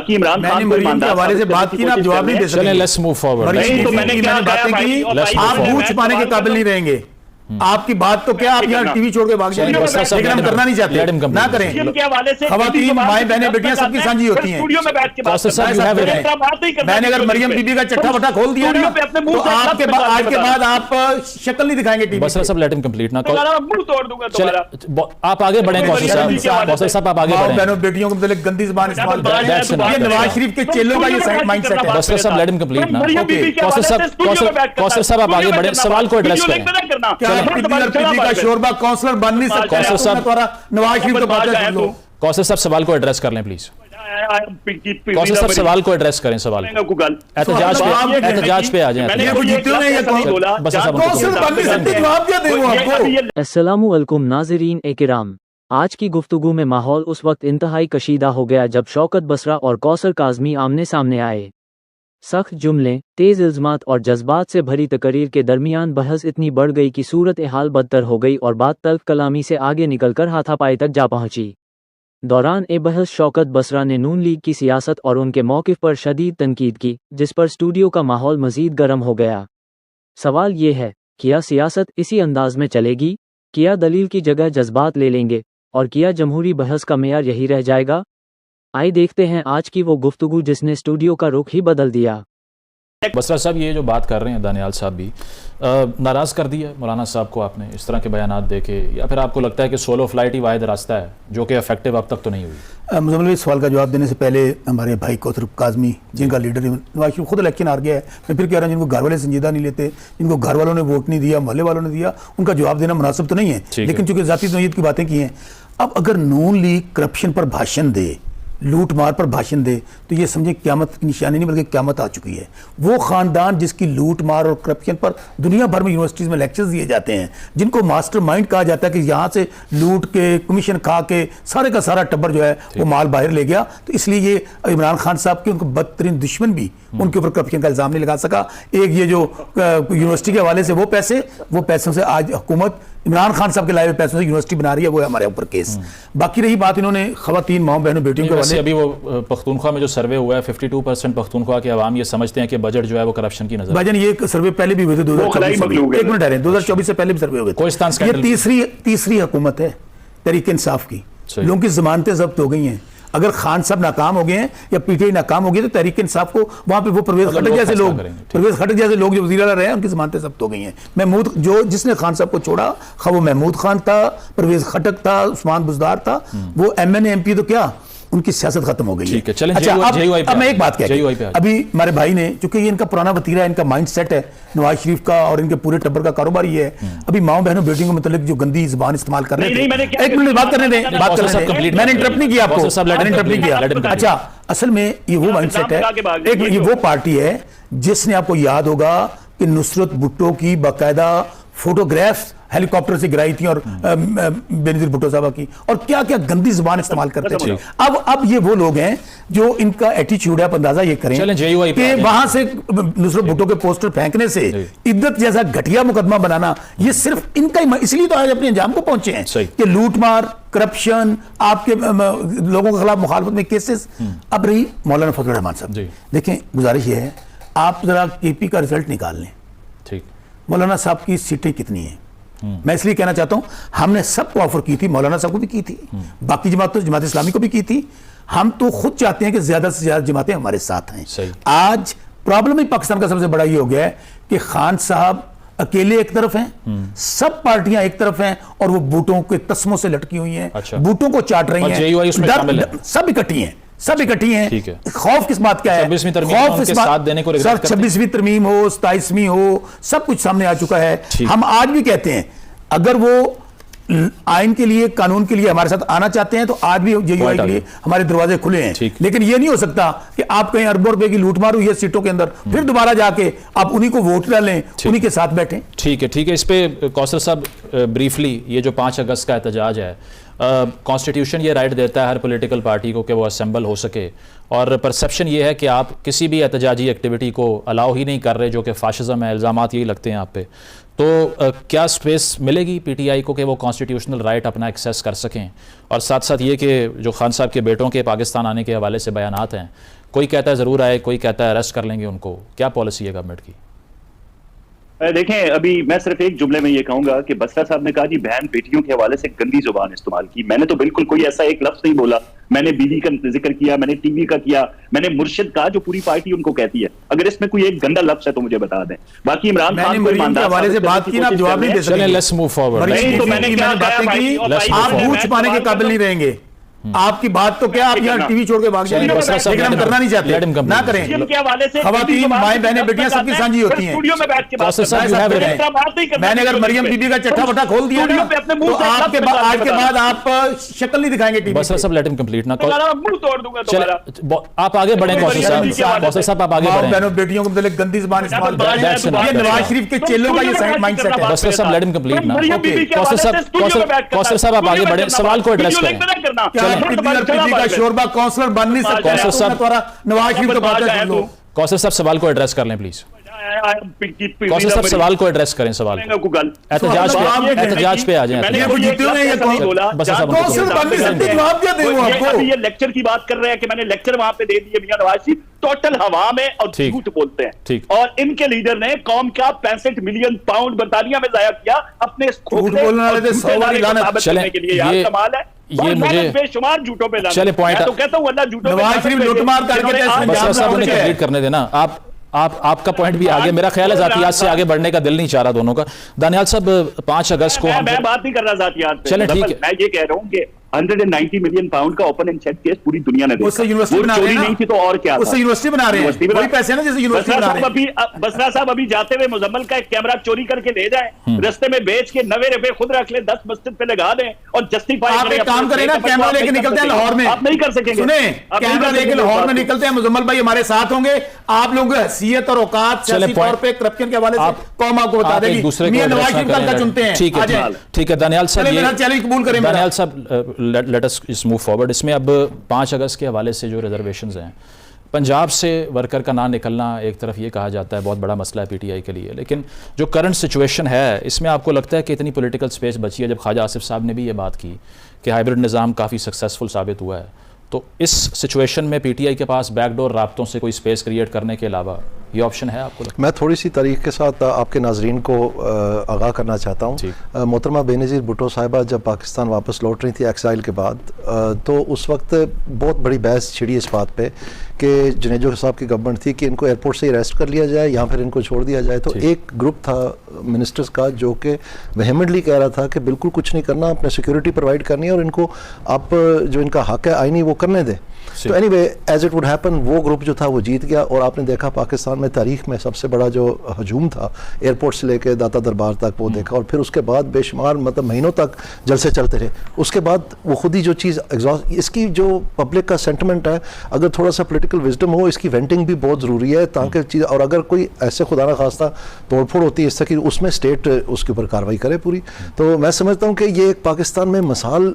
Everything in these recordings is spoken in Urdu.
باقی عمران خان مریم کے حوالے سے بات کی نا، آپ جواب نہیں دے سکتے. Let's move forward. مریم تو میں نے باتیں کی، آپ منہ چھپانے کے قابل نہیں رہیں گے. آپ کی بات تو کیا، آپ یہاں ٹی وی چھوڑ کے بھاگ جائیں گے، لیکن ہم کرنا نہیں چاہتے، نہ کریں. خواتین مائیں بہنیں بیٹیاں سب کی سانجھی ہوتی ہیں. میں نے اگر مریم بی بی کا چٹھا بٹھا کھول دیا نا تو آپ کے آج کے بعد آپ شکل نہیں دکھائیں گے ٹی وی. بسرا صاحب لیٹ ہم کمپلیٹ نا. آپ آگے بڑھیں کوثر صاحب، آپ آگے بڑھیں. بہنوں بیٹیوں کو متعلق گندی زبان استعمال کریں، یہ نواز شریف کے چیلوں کا یہ مائنڈ سیٹ ہے. بسرا صاحب لیٹ ہم کمپلیٹ نا. کوثر صاحب آپ آگے بڑھیں، سوال کو ایڈریس کریں. کا شوربہ کونسلر بن نہیں سکتا. نواز شریف تو بات ہے. کوثر صاحب سوال کو ایڈریس کر لیں پلیز. کوثر صاحب سوال کو ایڈریس کریں. سوال احتجاج پہ آ جائیں. السلام علیکم ناظرین اکرام. آج کی گفتگو میں ماحول اس وقت انتہائی کشیدہ ہو گیا جب شوکت بسرا اور کوثر کاظمی آمنے سامنے آئے. سخت جملے، تیز الزامات اور جذبات سے بھری تقریر کے درمیان بحث اتنی بڑھ گئی کہ صورتحال بدتر ہو گئی اور بات تلخ کلامی سے آگے نکل کر ہاتھا پائی تک جا پہنچی. دوران بحث شوکت بسرا نے نون لیگ کی سیاست اور ان کے موقف پر شدید تنقید کی، جس پر اسٹوڈیو کا ماحول مزید گرم ہو گیا. سوال یہ ہے، کیا سیاست اسی انداز میں چلے گی؟ کیا دلیل کی جگہ جذبات لے لیں گے؟ اور کیا جمہوری بحث کا معیار یہی رہ جائے گا؟ آئے دیکھتے ہیں آج کی وہ گفتگو جس نے اسٹوڈیو کا رخ ہی بدل دیا. بسرا صاحب یہ جو بات کر رہے ہیں دانیال صاحب بھی ناراض کر دیا مولانا صاحب کو آپ نے اس طرح کے بیانات دے کے، یا پھر آپ کو لگتا ہے کہ سولو فلائٹ ہی واحد راستہ ہے جو کہ افیکٹو اب تک تو نہیں ہوئی؟ مزمل بھائی، سوال کا جواب دینے سے پہلے ہمارے بھائی کوثر کاظمی جن کا لیڈر نواز شریف خود الیکشن ہار گیا ہے، میں پھر کہہ رہا ہوں جن کو گھر والے سنجیدہ نہیں لیتے، جن کو گھر والوں نے ووٹ نہیں دیا، محلے والوں نے دیا، ان کا جواب دینا مناسب تو نہیں ہے. لیکن چونکہ ذاتی نوعیت کی باتیں کی ہیں، اب اگر نون لیگ کرپشن پر بھاشن دے، لوٹ مار پر بھاشن دے، تو یہ سمجھیں قیامت کی نشانی نہیں بلکہ قیامت آ چکی ہے. وہ خاندان جس کی لوٹ مار اور کرپشن پر دنیا بھر میں یونیورسٹیز میں لیکچرز دیے جاتے ہیں، جن کو ماسٹر مائنڈ کہا جاتا ہے کہ یہاں سے لوٹ کے کمیشن کھا کے سارے کا سارا ٹبر جو ہے وہ مال باہر لے گیا، تو اس لیے یہ عمران خان صاحب کے ان کو بدترین دشمن بھی ان کے اوپر کرپشن کا الزام نہیں لگا سکا. ایک یہ جو یونیورسٹی کے حوالے سے وہ پیسوں سے آج حکومت عمران خان صاحب کے لائے ہوئے پیسوں سے یونیورسٹی بنا رہی ہے، وہ ہے ہمارے اوپر کیس. باقی رہی بات انہوں نے خواتین ماؤں بہنوں بیٹیوں کے حوالے، ابھی وہ پختونخوا میں جو سروے ہوا ہے 52% پختونخوا کے عوام یہ سمجھتے ہیں کہ بجٹ جو ہے وہ کرپشن کی نظر. بھائی جان یہ سروے پہلے بھی ہوئے تھے 2024 سے پہلے بھی سروے ہوئے تھے. یہ تیسری حکومت ہے تحریک انصاف کی. لوگوں کی ضمانتیں ضبط ہو گئی ہیں. اگر خان صاحب ناکام ہو گئے ہیں یا پی ٹی آئی ناکام ہو گئی تو تحریک انصاف کو وہاں پہ وہ پرویز خٹک جیسے لوگ جو وزیر اعلیٰ رہے ہیں ان کی ضمانتیں ضبط ہو گئی ہیں. محمود جس نے خان صاحب کو چھوڑا، خواہ وہ محمود خان تھا، پرویز خٹک تھا، عثمان بزدار تھا، وہ M N A M P تو کیا ان کی سیاست ختم ہو گئی. اچھا اب میں ایک بات کہہ، ابھی ہمارے بھائی نے، چونکہ یہ ان کا پرانا وتیرہ ہے، ان کا مائنڈ سیٹ ہے نواز شریف کا اور ان کے پورے ٹبر کا کاروبار یہ ہے. ابھی ماؤں بہنوں بیٹیوں کے متعلق جو گندی زبان استعمال کر رہے تھے، ایک منٹ بات کرنے دیں، میں نے انٹرپٹ نہیں کیا آپ کو، میں نے انٹرپٹ نہیں کیا. اچھا اصل میں یہ وہ مائنڈ سیٹ ہے، یہ وہ پارٹی ہے جس نے، آپ کو یاد ہوگا کہ نصرت بھٹو کی باقاعدہ فوٹوگرافز ہیلی کاپٹر سے گرائی تھی اور بینظیر بھٹو صاحبہ کی، اور کیا کیا گندی زبان استعمال کرتے تھے. اب یہ وہ لوگ ہیں جو ان کا ایٹیچیوڈ ہے. آپ اندازہ یہ کریں کہ وہاں سے نصرت بھٹو کے پوسٹر پھینکنے سے عدت جیسا گھٹیا مقدمہ بنانا، یہ صرف ان کا ہی، اس لیے تو آج اپنے انجام کو پہنچے ہیں کہ لوٹ مار، کرپشن، آپ کے لوگوں کے خلاف مخالفت میں کیسز. اب رہی مولانا فضل الرحمان صاحب، دیکھیں گزارش یہ ہے آپ ذرا کے پی کا رزلٹ نکال لیں. مولانا صاحب کی سیٹیں کتنی ہیں؟ میں اس لیے کہنا چاہتا ہوں ہم نے سب کو آفر کی تھی، مولانا صاحب کو بھی کی تھی، باقی جماعت اسلامی کو بھی کی تھی. ہم تو خود چاہتے ہیں کہ زیادہ سے زیادہ جماعتیں ہمارے ساتھ ہیں. آج پرابلم ہی پاکستان کا سب سے بڑا یہ ہو گیا ہے کہ خان صاحب اکیلے ایک طرف ہیں، سب پارٹیاں ایک طرف ہیں، اور وہ بوٹوں کے تسموں سے لٹکی ہوئی ہیں، بوٹوں کو چاٹ رہی ہیں، سب اکٹھی ہیں. خوف کس بات کا ہے؟ خوف اس بات، سر 26ویں ترمیم ہو، 27ویں ہو، سب کچھ سامنے آ چکا ہے. ہم آج بھی کہتے ہیں اگر وہ آئین کے لیے، قانون کے لیے ہمارے ساتھ آنا چاہتے ہیں تو آج بھی جے یو آئی کے لیے ہمارے دروازے کھلے ہیں. لیکن یہ نہیں ہو سکتا کہ آپ کہیں اربوں روپے کی لوٹ مار ہوئی ہے سیٹوں کے اندر، پھر دوبارہ جا کے آپ انہی کو ووٹ ڈالیں، انہی کے ساتھ بیٹھیں. ٹھیک ہے. اس پہ کوثر صاحب بریفلی، یہ جو 5 اگست کا احتجاج ہے، کانسٹیٹیوشن یہ رائٹ دیتا ہے ہر پولیٹیکل پارٹی کو کہ وہ اسمبل ہو سکے، اور پرسیپشن یہ ہے کہ آپ کسی بھی احتجاجی ایکٹیویٹی کو الاؤ ہی نہیں کر رہے جو کہ فاشزم ہے، الزامات یہی لگتے ہیں آپ پہ. تو کیا سپیس ملے گی پی ٹی آئی کو کہ وہ کانسٹیٹیوشنل رائٹ اپنا ایکسیس کر سکیں؟ اور ساتھ ساتھ یہ کہ جو خان صاحب کے بیٹوں کے پاکستان آنے کے حوالے سے بیانات ہیں، کوئی کہتا ہے ضرور آئے، کوئی کہتا ہے اریسٹ کر لیں گے ان کو، کیا پالیسی ہے گورنمنٹ کی؟ دیکھیں ابھی میں صرف ایک جملے میں یہ کہوں گا کہ بسرا صاحب نے کہا جی بہن بیٹیوں کے حوالے سے گندی زبان استعمال کی. میں نے تو بالکل کوئی ایسا ایک لفظ نہیں بولا. میں نے بیوی کا ذکر کیا، میں نے ٹی وی کا کیا، میں نے مرشد کا جو پوری پارٹی ان کو کہتی ہے. اگر اس میں کوئی ایک گندا لفظ ہے تو مجھے بتا دیں. باقی عمران خان کے حوالے سے بات کی نا، آپ جواب نہیں دے سکتے. Let's move forward. نہیں تو میں نے کیا باتیں کی، آپ منہ چھپانے کے قابل نہیں رہیں گے. آپ کی بات تو کیا، آپ یہاں ٹی وی چھوڑ کے بھاگ جائیں گے، لیکن ہم کرنا نہیں چاہتے، نہ کریں. خواتین مائیں بہنیں بیٹیاں سب کی سانجھی ہوتی ہیں. میں نے اگر مریم بی بی کا چٹھا وٹھا کھول دیا تو آپ کے آج کے بعد آپ شکل نہیں دکھائیں گے ٹی وی. بس صاحب لیٹ ہم کمپلیٹ نہ کریں، آپ آگے بڑھیں. کوثر صاحب آپ آگے بڑھیں. بہنوں بیٹیوں کو متعلق گندی زبان استعمال یہ نواز شریف کے چیلوں کا یہ مائنڈ سیٹ ہے. بس صاحب لیٹ ہم کمپلیٹ نہ. کوثر صاحب آپ آگے بڑھیں، سوال کو ایڈریس کریں. کا شوربا کونسلر بن نہیں سکتا. نواز شریف کو بات ہے. کوثر صاحب سوال کو ایڈریس کر لیں پلیز. کوثر صاحب سوال کو ایڈریس کریں. سوال احتجاج پہ آ جائیں. یہ لیکچر کی بات کر رہے ہیں کہ میں نے لیکچر وہاں پہ دے دیے. میاں نواز شریف ٹوٹل ہوا میں اور جھوٹ بولتے ہیں، اور ان کے لیڈر نے قوم کا 65 ملین پاؤنڈ برطانیہ میں ضائع کیا اپنے اس کھوکھلے ثابت کرنے کے لیے. یار کمال ہے. یہ مجھے بے شمار جھوٹوں پہ لانا. چلے پوائنٹ تو کہتا ہوں اللہ جھوٹوں پہ نواز شریف لوٹ مار کر کے صاحب انہیں کمپلیٹ کرنے دینا. آپ کا پوائنٹ بھی آگے، میرا خیال ہے ذاتیات سے آگے بڑھنے کا دل نہیں چاہ رہا دونوں کا. دانیال صاحب 5 اگست کو میں بات نہیں کر رہا ذاتیات پہ. چلیں ٹھیک ہے. میں یہ کہہ رہا ہوں کہ 190 ملین پاؤنڈ کا اوپن اینڈ شٹ کیس پوری دنیا نے دیکھا. وہ چوری نہیں تھی تو اور کیا تھا. اس سے یونیورسٹی بنا رہے ہیں، وہی پیسے نا جیسے یونیورسٹی بنا رہے ہیں. بسرا صاحب ابھی جاتے ہوئے مزمل کا ایک کیمرہ چوری کر کے لے جائیں، رستے میں بیچ کے 90 روپے خود رکھ لیں، 10 مسجد پہ لگا دیں اور جسٹیفائی آپ ایک کام کریں نا، کیمرہ لے کے نکلتے ہیں لاہور میں. آپ نہیں کر سکیں گے. سنیں، کیمرہ لے کے لاہور میں نکلتے ہیں، مزمل بھائی ہمارے ساتھ ہوں گے. آپ لوگوں کی حیثیت اور اوقات سیاسی طور پہ کرپشن کے حوالے سے قوم آپ کو بتا دے گی. میاں نواز شریف کا چنتے ہیں. ٹھیک ہے دانیال صاحب، یہ چیلنج قبول کریں. دانیال صاحب لیٹ اس موو فارورڈ. اس میں اب 5 اگست کے حوالے سے جو ریزرویشنز ہیں، پنجاب سے ورکر کا نہ نکلنا ایک طرف یہ کہا جاتا ہے بہت بڑا مسئلہ ہے پی ٹی آئی کے لیے، لیکن جو کرنٹ سچویشن ہے اس میں آپ کو لگتا ہے کہ اتنی پولیٹیکل سپیس بچی ہے؟ جب خواجہ آصف صاحب نے بھی یہ بات کی کہ ہائبرڈ نظام کافی سکسیسفل ثابت ہوا ہے، تو اس سچویشن میں پی ٹی آئی کے پاس بیک ڈور رابطوں سے کوئی سپیس کریٹ کرنے کے علاوہ یہ آپشن ہے آپ کو لگتا ہے؟ میں تھوڑی سی تاریخ کے ساتھ آپ کے ناظرین کو آگاہ کرنا چاہتا ہوں. محترمہ بینظیر بھٹو صاحبہ جب پاکستان واپس لوٹ رہی تھی ایکسائل کے بعد، تو اس وقت بہت بڑی بحث چھڑی اس بات پہ کہ جنیجو صاحب کی گورنمنٹ تھی کہ ان کو ایئرپورٹ سے اریسٹ کر لیا جائے یا پھر ان کو چھوڑ دیا جائے. تو ایک گروپ تھا منسٹرز کا جو کہ وہیمنٹلی کہہ رہا تھا کہ بالکل کچھ نہیں کرنا، اپنے سیکیورٹی پرووائڈ کرنی ہے اور ان کو آپ جو ان کا حق ہے آئینی وہ کرنے دیں. تو any way as it would happen وہ گروپ جو تھا وہ جیت گیا، اور آپ نے دیکھا پاکستان میں تاریخ میں سب سے بڑا جو ہجوم تھا ایئرپورٹ سے لے کے داتا دربار تک وہ دیکھا، اور پھر اس کے بعد بے شمار مطلب مہینوں تک جلسے چلتے رہے. اس کے بعد وہ خود ہی جو چیز اس کی جو پبلک کا سینٹیمنٹ ہے، اگر تھوڑا سا پولیٹیکل وزڈم ہو، اس کی وینٹنگ بھی بہت ضروری ہے تاکہ چیز، اور اگر کوئی ایسے خدا نہ خواستہ توڑ پھوڑ ہوتی ہے اس طرح کی، اس میں اسٹیٹ اس کے اوپر کارروائی کرے پوری. تو میں سمجھتا ہوں کہ یہ ایک پاکستان میں مثال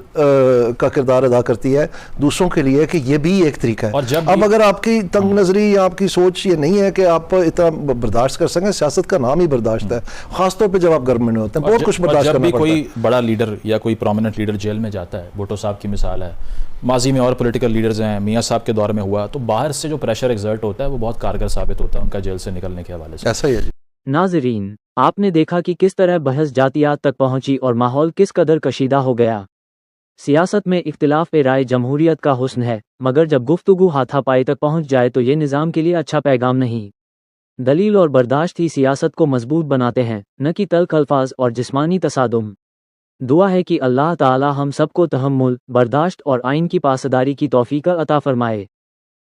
کا کردار ادا کرتی ہے دوسروں کے لیے کہ یہ بھی ایک طریقہ ہے. اب اگر آپ کی تنگ نظری یا آپ کی سوچ یہ نہیں ہے کہ آپ اتنا برداشت کر سکیں، سیاست کا نام ہی برداشت ہے، خاص طور پہ جب آپ گورنمنٹ میں ہوتے ہیں بہت کچھ برداشت کرنا پڑتا ہے. جب بھی کوئی بڑا لیڈر یا کوئی پرومیننٹ لیڈر جیل میں جاتا ہے، بھٹو صاحب کی مثال ہے، ماضی میں اور پولیٹیکل لیڈرز ہیں، میاں صاحب کے دور میں ہوا، تو باہر سے جو پریشر ایگزرٹ ہوتا ہے وہ بہت کارگر ثابت ہوتا ہے ان کا جیل سے نکلنے کے حوالے سے. ایسا ہی ہے جی. ناظرین، آپ نے دیکھا کہ کس طرح بحث جاتیات تک پہنچی اور ماحول کس قدر کشیدہ ہو گیا. سیاست میں اختلاف رائے جمہوریت کا حسن ہے، مگر جب گفتگو ہاتھا پائی تک پہنچ جائے تو یہ نظام کے لیے اچھا پیغام نہیں. دلیل اور برداشت ہی سیاست کو مضبوط بناتے ہیں، نہ کہ تلخ الفاظ اور جسمانی تصادم. دعا ہے کہ اللہ تعالی ہم سب کو تحمل، برداشت اور آئین کی پاسداری کی توفیق عطا فرمائے.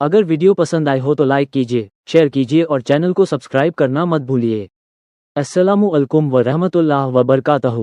اگر ویڈیو پسند آئے ہو تو لائک کیجیے، شیئر کیجیے اور چینل کو سبسکرائب کرنا مت بھولیے. السلام علیکم ورحمۃ اللہ وبرکاتہ.